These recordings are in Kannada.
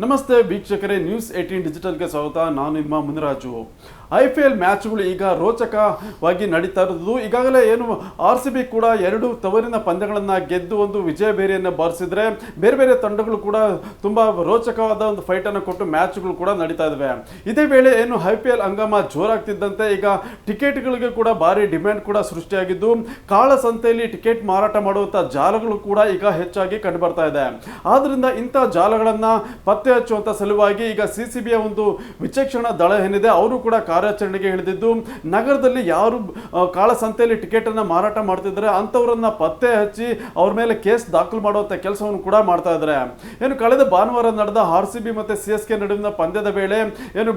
ನಮಸ್ತೆ ವೀಕ್ಷಕರೇ, ನ್ಯೂಸ್ 18 ಡಿಜಿಟಲ್ಗೆ ಸ್ವಾಗತ. ನಾನು ನಿಮ್ಮ ಮುನಿರಾಜು. IPL ಮ್ಯಾಚ್ಗಳು ಈಗ ರೋಚಕವಾಗಿ ನಡೀತಾ ಇರೋದು. ಈಗಾಗಲೇ ಏನು RCB ಕೂಡ 2 ತವರಿನ ಪಂದ್ಯಗಳನ್ನು ಗೆದ್ದು ಒಂದು ವಿಜಯ ಬೇರೆಯನ್ನು ಬಾರಿಸಿದ್ರೆ, ಬೇರೆ ಬೇರೆ ತಂಡಗಳು ಕೂಡ ತುಂಬ ರೋಚಕವಾದ ಒಂದು ಫೈಟನ್ನು ಕೊಟ್ಟು ಮ್ಯಾಚ್ಗಳು ಕೂಡ ನಡೀತಾ ಇದ್ದಾವೆ. ಇದೇ ವೇಳೆ ಏನು IPL ಹಂಗಾಮ ಜೋರಾಗ್ತಿದ್ದಂತೆ ಈಗ ಟಿಕೆಟ್ಗಳಿಗೆ ಕೂಡ ಭಾರಿ ಡಿಮ್ಯಾಂಡ್ ಕೂಡ ಸೃಷ್ಟಿಯಾಗಿದ್ದು, ಕಾಳಸಂತೆಯಲ್ಲಿ ಟಿಕೆಟ್ ಮಾರಾಟ ಮಾಡುವಂಥ ಜಾಲಗಳು ಕೂಡ ಈಗ ಹೆಚ್ಚಾಗಿ ಕಂಡು ಬರ್ತಾ ಇದೆ. ಆದ್ರಿಂದ ಇಂಥ ಜಾಲಗಳನ್ನು ಪತ್ತೆ ಹಚ್ಚುವಂಥ ಸಲುವಾಗಿ ಈಗ CCBಯ ಒಂದು ವಿಚಕ್ಷಣಾ ದಳ ಏನಿದೆ ಅವರು ಕೂಡ ಕಾರ್ಯಾಚರಣೆಗೆ ಇಳಿದಿದ್ದು, ನಗರದಲ್ಲಿ ಯಾರು ಕಾಳಸಂತೆಯಲ್ಲಿ ಟಿಕೆಟ್ ಅನ್ನು ಮಾರಾಟ ಮಾಡ್ತಿದ್ದಾರೆ ಅಂಥವ್ರನ್ನ ಪತ್ತೆ ಹಚ್ಚಿ ಅವ್ರ ಮೇಲೆ ಕೇಸ್ ದಾಖಲು ಮಾಡುವಂಥ ಕೆಲಸವನ್ನು ಕೂಡ ಮಾಡ್ತಾ ಇದ್ದಾರೆ. ಏನು ಕಳೆದ ಭಾನುವಾರ ನಡೆದ RCB ಮತ್ತು CSK ನಡುವಿನ ಪಂದ್ಯದ ವೇಳೆ ಏನು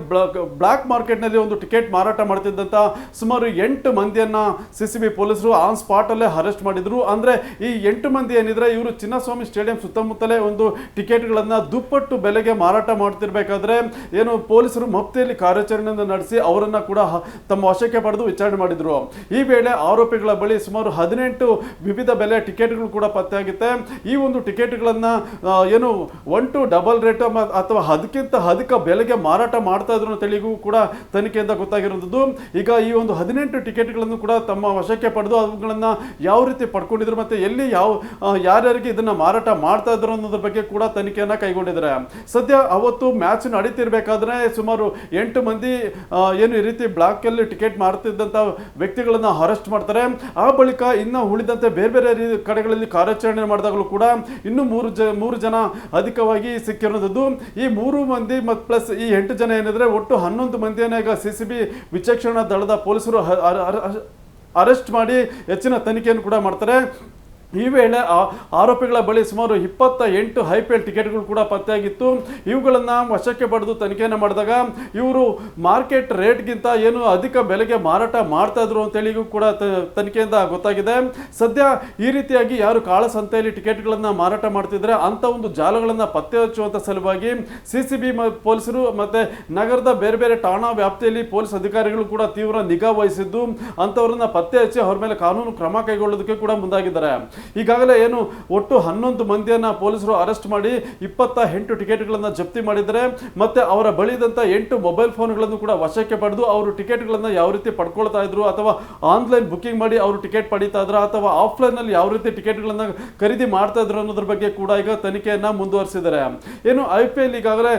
ಬ್ಲಾಕ್ ಮಾರ್ಕೆಟ್ನಲ್ಲಿ ಒಂದು ಟಿಕೆಟ್ ಮಾರಾಟ ಮಾಡ್ತಿದ್ದಂಥ ಸುಮಾರು 8 ಮಂದಿಯನ್ನ CCB ಪೊಲೀಸರು ಆನ್ ಸ್ಪಾಟ್ ಅಲ್ಲೇ ಅರೆಸ್ಟ್ ಮಾಡಿದ್ರು. ಅಂದ್ರೆ ಈ 8 ಮಂದಿ ಏನಿದ್ರೆ ಇವರು ಚಿನ್ನಸ್ವಾಮಿ ಸ್ಟೇಡಿಯಂ ಸುತ್ತಮುತ್ತಲೇ ಒಂದು ಟಿಕೆಟ್ಗಳನ್ನ ದುಪ್ಪಟ್ಟು ಬೆಲೆಗೆ ಮಾರಾಟ ಮಾಡ್ತಿರ್ಬೇಕಾದ್ರೆ ಏನು ಪೊಲೀಸರು ಮಫ್ತಿಯಲ್ಲಿ ಕಾರ್ಯಾಚರಣೆಯನ್ನು ನಡೆಸಿ ಅವರನ್ನ ಕೂಡ ತಮ್ಮ ವಶಕ್ಕೆ ಪಡೆದು ವಿಚಾರಣೆ ಮಾಡಿದ್ರು. ಈ ವೇಳೆ ಆರೋಪಿಗಳ ಬಳಿ ಸುಮಾರು 18 ವಿವಿಧ ಬೆಲೆಯ ಟಿಕೆಟ್ಗಳು ಕೂಡ ಪತ್ತೆಯಾಗುತ್ತೆ. ಈ ಒಂದು ಟಿಕೆಟ್ಗಳನ್ನ ಏನು 1 to ಡಬಲ್ ರೇಟ್ ಅಥವಾ ಅದಕ್ಕಿಂತ ಅಧಿಕ ಬೆಲೆಗೆ ಮಾರಾಟ ಮಾಡ್ತಾ ಇದ್ರು ಅಂತೇಳಿಗೂ ಕೂಡ ತನಿಖೆಯಿಂದ ಗೊತ್ತಾಗಿರುವುದು. ಈಗ ಈ ಒಂದು 18 ಟಿಕೆಟ್ಗಳನ್ನು ಕೂಡ ತಮ್ಮ ವಶಕ್ಕೆ ಪಡೆದು ಅವುಗಳನ್ನ ಯಾವ ರೀತಿ ಪಡ್ಕೊಂಡಿದ್ರು ಮತ್ತೆ ಎಲ್ಲಿ ಯಾರ್ಯಾರಿಗೆ ಇದನ್ನ ಮಾರಾಟ ಮಾಡ್ತಾ ಇದ್ರು ಅನ್ನೋದ್ರ ಬಗ್ಗೆ ಕೂಡ ತನಿಖೆಯನ್ನ ಕೈಗೊಂಡಿದ್ದಾರೆ. ಸದ್ಯ ಅವತ್ತು ಮ್ಯಾಚ್ ನಡೀತಿರ್ಬೇಕಾದ್ರೆ ಸುಮಾರು 8 ಮಂದಿ ಏನು ಈ ರೀತಿ ಬ್ಲಾಕ್ ಅಲ್ಲಿ ಟಿಕೆಟ್ ಮಾರ್ತಿದ್ದಂತ ವ್ಯಕ್ತಿಗಳನ್ನ ಅರೆಸ್ಟ್ ಮಾಡ್ತಾರೆ. ಆ ಬಳಿಕ ಇನ್ನು ಉಳಿದಂತೆ ಬೇರೆ ಬೇರೆ ಕಡೆಗಳಲ್ಲಿ ಕಾರ್ಯಾಚರಣೆ ಮಾಡಿದಾಗಲೂ ಕೂಡ ಇನ್ನು 3 ಜನ ಅಧಿಕವಾಗಿ ಸಿಕ್ಕಿರೋದು. ಈ 3 ಮಂದಿ ಮತ್ತು ಪ್ಲಸ್ ಈ 8 ಜನ ಏನಿದ್ರೆ ಒಟ್ಟು 11 ಮಂದಿಯನ್ನ ಈಗ CCB ವಿಚಕ್ಷಣಾ ದಳದ ಪೊಲೀಸರು ಅರೆಸ್ಟ್ ಮಾಡಿ ಹೆಚ್ಚಿನ ತನಿಖೆಯನ್ನು ಕೂಡ ಮಾಡ್ತಾರೆ. ಈ ವೇಳೆ ಆರೋಪಿಗಳ ಬಳಿ ಸುಮಾರು 28 IPL ಟಿಕೆಟ್ಗಳು ಕೂಡ ಪತ್ತೆಯಾಗಿತ್ತು. ಇವುಗಳನ್ನು ವಶಕ್ಕೆ ಪಡೆದು ತನಿಖೆಯನ್ನು ಮಾಡಿದಾಗ ಇವರು ಮಾರ್ಕೆಟ್ ರೇಟ್ಗಿಂತ ಏನು ಅಧಿಕ ಬೆಲೆಗೆ ಮಾರಾಟ ಮಾಡ್ತಾ ಇದ್ರು ಅಂತೇಳಿಗೂ ಕೂಡ ತನಿಖೆಯಿಂದ ಗೊತ್ತಾಗಿದೆ. ಸದ್ಯ ಈ ರೀತಿಯಾಗಿ ಯಾರು ಕಾಳಸಂತೆಯಲ್ಲಿ ಟಿಕೆಟ್ಗಳನ್ನು ಮಾರಾಟ ಮಾಡ್ತಿದ್ರೆ ಅಂಥ ಒಂದು ಜಾಲಗಳನ್ನು ಪತ್ತೆ ಹಚ್ಚುವಂಥ ಸಲುವಾಗಿ CCB ಪೊಲೀಸರು ಮತ್ತು ನಗರದ ಬೇರೆ ಬೇರೆ ಠಾಣಾ ವ್ಯಾಪ್ತಿಯಲ್ಲಿ ಪೊಲೀಸ್ ಅಧಿಕಾರಿಗಳು ಕೂಡ ತೀವ್ರ ನಿಗಾ ವಹಿಸಿದ್ದು ಅಂಥವ್ರನ್ನ ಪತ್ತೆ ಹಚ್ಚಿ ಅವ್ರ ಮೇಲೆ ಕಾನೂನು ಕ್ರಮ ಕೈಗೊಳ್ಳೋದಕ್ಕೆ ಕೂಡ ಮುಂದಾಗಿದ್ದಾರೆ. ಈಗಾಗಲೇ ಏನು ಒಟ್ಟು 11 ಮಂದಿಯನ್ನ ಪೊಲೀಸರು ಅರೆಸ್ಟ್ ಮಾಡಿ 28 ಟಿಕೆಟ್ಗಳನ್ನು ಜಪ್ತಿ ಮಾಡಿದ್ದಾರೆ. ಮತ್ತೆ ಅವರ ಬಳಿದಂತ 8 ಮೊಬೈಲ್ ಫೋನ್ಗಳನ್ನು ಕೂಡ ವಶಕ್ಕೆ ಪಡೆದು ಅವರು ಟಿಕೆಟ್ಗಳನ್ನು ಯಾವ ರೀತಿ ಪಡ್ಕೊಳ್ತಾ ಇದ್ರು ಅಥವಾ ಆನ್ಲೈನ್ ಬುಕಿಂಗ್ ಮಾಡಿ ಅವರು ಟಿಕೆಟ್ ಪಡೀತಾ ಇದ್ರ ಅಥವಾ ಆಫ್ಲೈನ್ ಅಲ್ಲಿ ಯಾವ ರೀತಿ ಟಿಕೆಟ್ಗಳನ್ನು ಖರೀದಿ ಮಾಡ್ತಾ ಇದ್ರು ಅನ್ನೋದ್ರ ಬಗ್ಗೆ ಕೂಡ ಈಗ ತನಿಖೆಯನ್ನ ಮುಂದುವರಿಸಿದ್ದಾರೆ. ಏನು IPL ಈಗಾಗಲೇ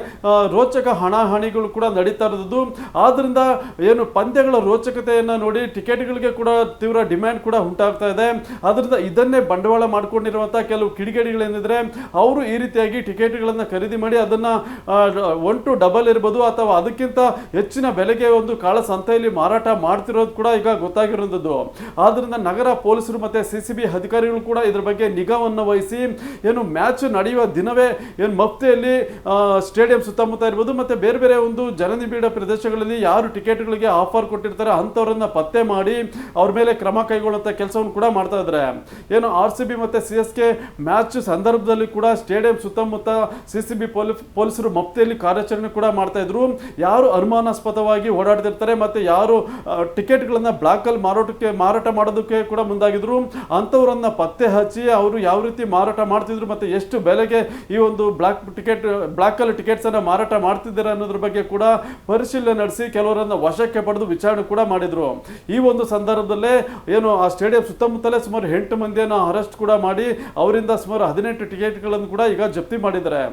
ರೋಚಕ ಹಣಾಹಣಿಗಳು ಕೂಡ ನಡೀತಾ ಇರೋದು. ಆದ್ರಿಂದ ಏನು ಪಂದ್ಯಗಳ ರೋಚಕತೆಯನ್ನ ನೋಡಿ ಟಿಕೆಟ್ಗಳಿಗೆ ಕೂಡ ತೀವ್ರ ಡಿಮ್ಯಾಂಡ್ ಕೂಡ ಉಂಟಾಗ್ತಾ ಇದೆ. ಆದ್ರಿಂದ ಇದನ್ನೇ ಬಂಡವಾಳ ಮಾಡಿಕೊಂಡಿರುವಂತಹ ಕೆಲವು ಕಿಡಿಗೇಡಿಗಳೇನಿದ್ರೆ ಅವರು ಈ ರೀತಿಯಾಗಿ ಟಿಕೆಟ್ಗಳನ್ನು ಖರೀದಿ ಮಾಡಿ ಅದನ್ನ 1 to ಡಬಲ್ ಇರ್ಬೋದು ಅಥವಾ ಅದಕ್ಕಿಂತ ಹೆಚ್ಚಿನ ಬೆಲೆಗೆ ಒಂದು ಕಾಳಸಂತೆಯಲ್ಲಿ ಮಾರಾಟ ಮಾಡ್ತಿರೋದು ಕೂಡ ಈಗ ಗೊತ್ತಾಗಿರೋದು. ಆದ್ರಿಂದ ನಗರ ಪೊಲೀಸರು ಮತ್ತೆ CCB ಅಧಿಕಾರಿಗಳು ಕೂಡ ಇದ್ರ ಬಗ್ಗೆ ನಿಗಾವನ್ನು ವಹಿಸಿ ಏನು ಮ್ಯಾಚ್ ನಡೆಯುವ ದಿನವೇ ಏನು ಮಫ್ತಿಯಲ್ಲಿ ಸ್ಟೇಡಿಯಂ ಸುತ್ತಮುತ್ತ ಇರ್ಬೋದು ಮತ್ತೆ ಬೇರೆ ಬೇರೆ ಒಂದು ಜನನಿಬಿಡ ಪ್ರದೇಶಗಳಲ್ಲಿ ಯಾರು ಟಿಕೆಟ್ಗಳಿಗೆ ಆಫರ್ ಕೊಟ್ಟಿರ್ತಾರೆ ಅಂಥವ್ರನ್ನ ಪತ್ತೆ ಮಾಡಿ ಅವ್ರ ಮೇಲೆ ಕ್ರಮ ಕೈಗೊಳ್ಳುವಂಥ ಕೆಲಸವನ್ನು ಕೂಡ ಮಾಡ್ತಾ ಇದ್ದಾರೆ. ಏನು RCB ಮತ್ತು CSK ಮ್ಯಾಚ್ ಸಂದರ್ಭದಲ್ಲಿ ಕೂಡ ಸ್ಟೇಡಿಯಂ ಸುತ್ತಮುತ್ತ CCB ಪೊಲೀಸರು ಮಫ್ತಿಯಲ್ಲಿ ಕಾರ್ಯಾಚರಣೆ ಕೂಡ ಮಾಡ್ತಾ ಇದ್ರು. ಯಾರು ಅನುಮಾನಾಸ್ಪದವಾಗಿ ಓಡಾಡ್ತಿರ್ತಾರೆ ಮತ್ತೆ ಯಾರು ಟಿಕೆಟ್ಗಳನ್ನ ಬ್ಲಾಕ್ ಅಲ್ಲಿ ಮಾರಾಟ ಮಾಡೋದಕ್ಕೆ ಕೂಡ ಮುಂದಾಗಿದ್ರು ಅಂಥವ್ರನ್ನ ಪತ್ತೆ ಹಚ್ಚಿ ಅವರು ಯಾವ ರೀತಿ ಮಾರಾಟ ಮಾಡ್ತಿದ್ರು ಮತ್ತೆ ಎಷ್ಟು ಬೆಲೆಗೆ ಈ ಒಂದು ಬ್ಲಾಕ್ ಅಲ್ಲಿ ಟಿಕೆಟ್ಸ್ ಅನ್ನ ಮಾರಾಟ ಮಾಡ್ತಿದ್ದಾರೆ ಅನ್ನೋದ್ರ ಬಗ್ಗೆ ಕೂಡ ಪರಿಶೀಲನೆ ನಡೆಸಿ ಕೆಲವರನ್ನ ವಶಕ್ಕೆ ಪಡೆದು ವಿಚಾರಣೆ ಕೂಡ ಮಾಡಿದ್ರು. ಈ ಒಂದು ಸಂದರ್ಭದಲ್ಲೇ ಏನು ಆ ಸ್ಟೇಡಿಯಂ ಸುತ್ತಮುತ್ತಲೇ ಸುಮಾರು 8 ಮಂದಿಯನ್ನು ಅರೆಸ್ಟ್ ಕೂಡ ಮಾಡಿ ಅವರಿಂದ ಸುಮಾರು 18 ಟಿಕೆಟ್ಗಳನ್ನು ಕೂಡ ಈಗ ಜಪ್ತಿ ಮಾಡಿದ್ದಾರೆ.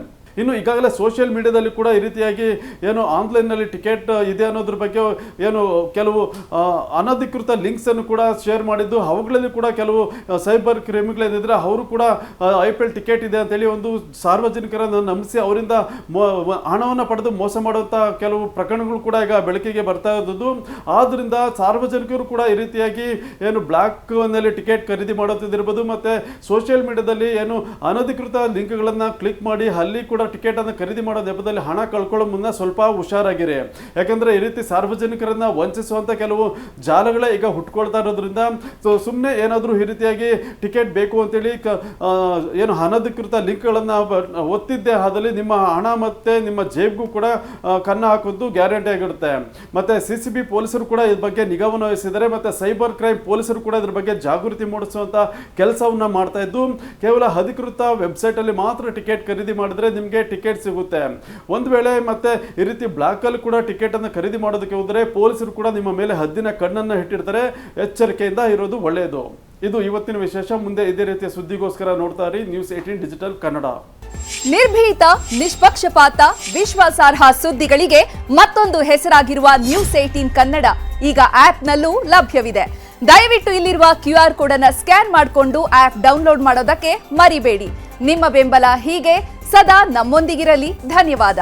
ಇನ್ನು ಈಗಾಗಲೇ ಸೋಷಿಯಲ್ ಮೀಡಿಯಾದಲ್ಲಿ ಕೂಡ ಈ ರೀತಿಯಾಗಿ ಏನು ಆನ್ಲೈನ್ನಲ್ಲಿ ಟಿಕೆಟ್ ಇದೆ ಅನ್ನೋದ್ರ ಬಗ್ಗೆ ಏನು ಕೆಲವು ಅನಧಿಕೃತ ಲಿಂಕ್ಸ್ ಅನ್ನು ಕೂಡ ಶೇರ್ ಮಾಡಿದ್ದು ಅವುಗಳಲ್ಲಿ ಕೂಡ ಕೆಲವು ಸೈಬರ್ ಕ್ರಿಮಿಗಳೇನಿದ್ರೆ ಅವರು ಕೂಡ IPL ಟಿಕೆಟ್ ಇದೆ ಅಂತೇಳಿ ಒಂದು ಸಾರ್ವಜನಿಕರನ್ನು ನಂಬಿಸಿ ಅವರಿಂದ ಹಣವನ್ನು ಪಡೆದು ಮೋಸ ಮಾಡುವಂಥ ಕೆಲವು ಪ್ರಕರಣಗಳು ಕೂಡ ಈಗ ಬೆಳಕಿಗೆ ಬರ್ತಾ ಇರೋದು. ಆದ್ರಿಂದ ಸಾರ್ವಜನಿಕರು ಕೂಡ ಈ ರೀತಿಯಾಗಿ ಏನು ಬ್ಲಾಕ್ನಲ್ಲಿ ಟಿಕೆಟ್ ಖರೀದಿ ಮಾಡೋದಿರ್ಬೋದು ಮತ್ತೆ ಸೋಷಿಯಲ್ ಮೀಡಿಯಾದಲ್ಲಿ ಏನು ಅನಧಿಕೃತ ಲಿಂಕ್ಗಳನ್ನು ಕ್ಲಿಕ್ ಮಾಡಿ ಅಲ್ಲಿ ಕೂಡ ಟಿಕೆಟ್ ಅನ್ನು ಖರೀದಿ ಮಾಡೋ ನೆಪದಲ್ಲಿ ಹಣ ಕಳ್ಕೊಳ್ಳೋ ಮುನ್ನ ಸ್ವಲ್ಪ ಹುಷಾರಾಗಿರಿ. ಯಾಕಂದ್ರೆ ಈ ರೀತಿ ಸಾರ್ವಜನಿಕರನ್ನ ವಂಚಿಸುವಂತ ಕೆಲವು ಜಾಲಗಳೇ ಈಗ ಹುಟ್ಕೊಳ್ತಾ ಇರೋದ್ರಿಂದ ಸುಮ್ಮನೆ ಏನಾದರೂ ಈ ರೀತಿಯಾಗಿ ಟಿಕೆಟ್ ಬೇಕು ಅಂತೇಳಿ ಏನು ಅನಧಿಕೃತ ಲಿಂಕ್ಗಳನ್ನು ಒತ್ತಿದ್ದೆ ಆದಲ್ಲಿ ನಿಮ್ಮ ಹಣ ಮತ್ತೆ ನಿಮ್ಮ ಜೇಬ್ಗೂ ಕೂಡ ಕನ್ನ ಹಾಕೋದು ಗ್ಯಾರಂಟಿ ಆಗಿರುತ್ತೆ. ಮತ್ತೆ CCB ಪೊಲೀಸರು ಕೂಡ ಇದ್ರ ಬಗ್ಗೆ ನಿಗಾವನ್ನು ವಹಿಸಿದ್ದಾರೆ. ಮತ್ತೆ ಸೈಬರ್ ಕ್ರೈಮ್ ಪೊಲೀಸರು ಕೂಡ ಇದ್ರ ಬಗ್ಗೆ ಜಾಗೃತಿ ಮೂಡಿಸುವಂತ ಕೆಲಸವನ್ನ ಮಾಡ್ತಾ ಇದ್ದು ಕೇವಲ ಅಧಿಕೃತ ವೆಬ್ಸೈಟ್ ಅಲ್ಲಿ ಮಾತ್ರ ಟಿಕೆಟ್ ಖರೀದಿ ಮಾಡಿದ್ರೆ ನಿಮ್ಗೆ ನಿಮಗೆ ಟಿಕೆಟ್ ಸಿಗುತ್ತೆ. ಒಂದು ವೇಳೆ ಮತ್ತೆ ಈ ರೀತಿ ಬ್ಲಾಕಲ್ಲಿ ಕೂಡ ಟಿಕೆಟ್ ಅನ್ನು ಖರೀದಿ ಮಾಡೋದಕ್ಕೆ ಹೋದರೆ ಪೊಲೀಸರು ಕೂಡ ನಿಮ್ಮ ಮೇಲೆ ಹದ್ದಿನ ಕಣ್ಣನ್ನು ಇಟ್ಟಿರ್ತಾರೆ. ಎಚ್ಚರಿಕೆಯಿಂದ ಇರೋದು ಒಳ್ಳೆಯದು. ಇದು ಇವತ್ತಿನ ವಿಶೇಷ. ಮುಂದೆ ಇದೇ ರೀತಿಯ ಸುದ್ದಿಗೋಸ್ಕರ ನೋಡ್ತಾ ಇರಿ ನ್ಯೂಸ್ 18 ಡಿಜಿಟಲ್ ಕನ್ನಡ. ನಿರ್ಭೀತ, ನಿಷ್ಪಕ್ಷಪಾತ, ವಿಶ್ವಾಸಾರ್ಹ ಸುದ್ದಿಗಳಿಗೆ ಮತ್ತೊಂದು ಹೆಸರಾಗಿರುವ ನ್ಯೂಸ್ 18 ಕನ್ನಡ ಈಗ ಆಪ್ನಲ್ಲೂ ಲಭ್ಯವಿದೆ. ದಯವಿಟ್ಟು ಇಲ್ಲಿರುವ QR ಕೋಡ್ ಅನ್ನು ಸ್ಕ್ಯಾನ್ ಮಾಡಿಕೊಂಡು ಆಪ್ ಡೌನ್ಲೋಡ್ ಮಾಡೋದಕ್ಕೆ ಮರಿಬೇಡಿ. ನಿಮ್ಮ ಬೆಂಬಲ ಹೀಗೆ ಸದಾ ನಮ್ಮೊಂದಿಗಿರಲಿ. ಧನ್ಯವಾದ.